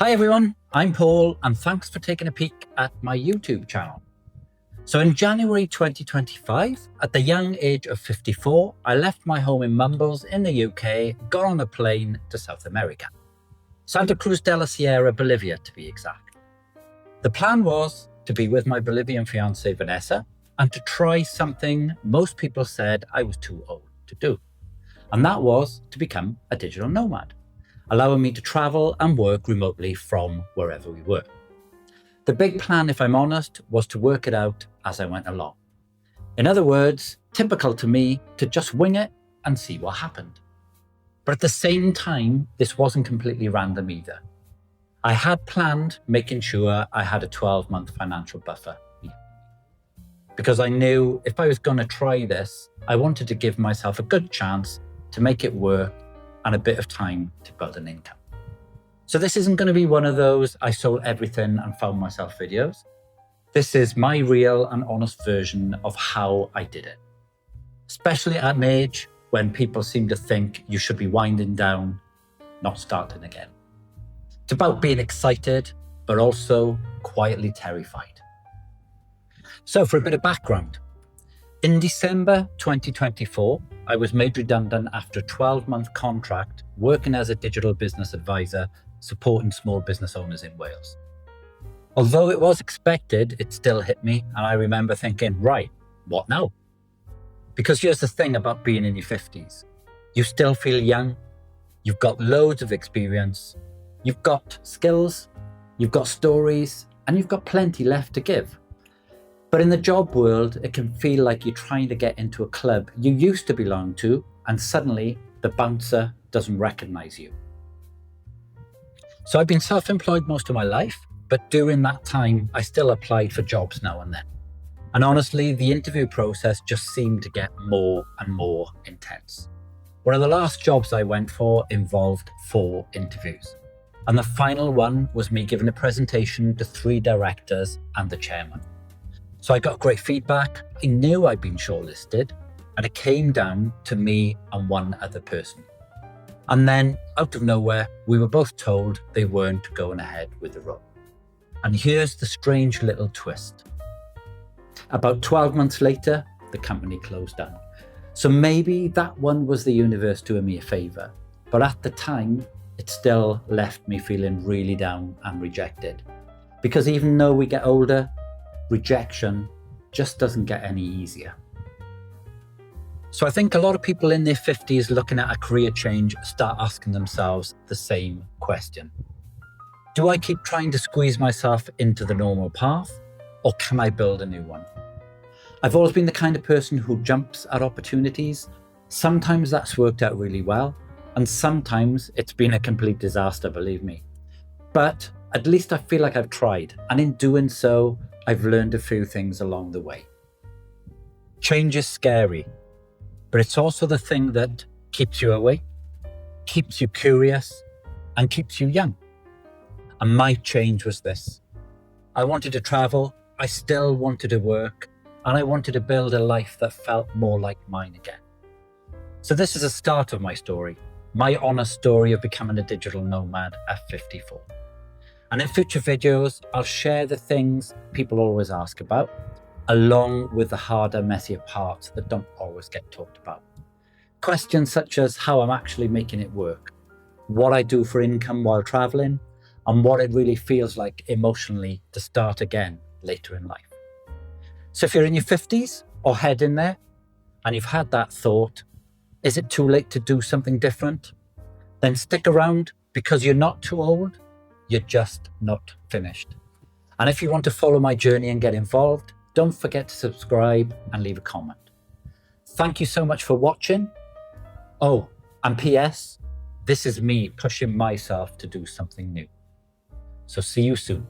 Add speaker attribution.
Speaker 1: Hi everyone, I'm Paul and thanks for taking a peek at my YouTube channel. So in January 2025, at the young age of 54, I left my home in Mumbles in the UK, got on a plane to South America. Santa Cruz de la Sierra, Bolivia to be exact. The plan was to be with my Bolivian fiancée Vanessa and to try something most people said I was too old to do. And that was to become a digital nomad, allowing me to travel and work remotely from wherever we were. The big plan, if I'm honest, was to work it out as I went along. In other words, typical to me to just wing it and see what happened. But at the same time, this wasn't completely random either. I had planned making sure I had a 12-month financial buffer. Because I knew if I was going to try this, I wanted to give myself a good chance to make it work and a bit of time to build an income. So this isn't going to be one of those I sold everything and found myself videos. This is my real and honest version of how I did it. Especially at an age when people seem to think you should be winding down, not starting again. It's about being excited, but also quietly terrified. So for a bit of background, in December 2024, I was made redundant after a 12-month contract working as a digital business advisor, supporting small business owners in Wales. Although it was expected, it still hit me, and I remember thinking, right, what now? Because here's the thing about being in your 50s. You still feel young, you've got loads of experience, you've got skills, you've got stories, and you've got plenty left to give. But in the job world, it can feel like you're trying to get into a club you used to belong to, and suddenly the bouncer doesn't recognize you. So I've been self-employed most of my life, but during that time, I still applied for jobs now and then. And honestly, the interview process just seemed to get more and more intense. One of the last jobs I went for involved 4 interviews. And the final one was me giving a presentation to 3 directors and the chairman. So I got great feedback. I knew I'd been shortlisted, and it came down to me and one other person. And then, out of nowhere, we were both told they weren't going ahead with the role. And here's the strange little twist. About 12 months later, the company closed down. So maybe that one was the universe doing me a favor. But at the time, it still left me feeling really down and rejected. Because even though we get older, rejection just doesn't get any easier. So I think a lot of people in their 50s looking at a career change start asking themselves the same question. Do I keep trying to squeeze myself into the normal path, or can I build a new one? I've always been the kind of person who jumps at opportunities. Sometimes that's worked out really well, and sometimes it's been a complete disaster, believe me. But at least I feel like I've tried, and in doing so, I've learned a few things along the way. Change is scary, but it's also the thing that keeps you awake, keeps you curious, and keeps you young. And my change was this. I wanted to travel, I still wanted to work, and I wanted to build a life that felt more like mine again. So this is the start of my story, my honest story of becoming a digital nomad at 54. And in future videos, I'll share the things people always ask about, along with the harder, messier parts that don't always get talked about. Questions such as how I'm actually making it work, what I do for income while traveling, and what it really feels like emotionally to start again later in life. So if you're in your 50s or heading there, and you've had that thought, is it too late to do something different? Then stick around, because you're not too old, you're just not finished. And if you want to follow my journey and get involved, don't forget to subscribe and leave a comment. Thank you so much for watching. Oh, and PS, this is me pushing myself to do something new. So see you soon.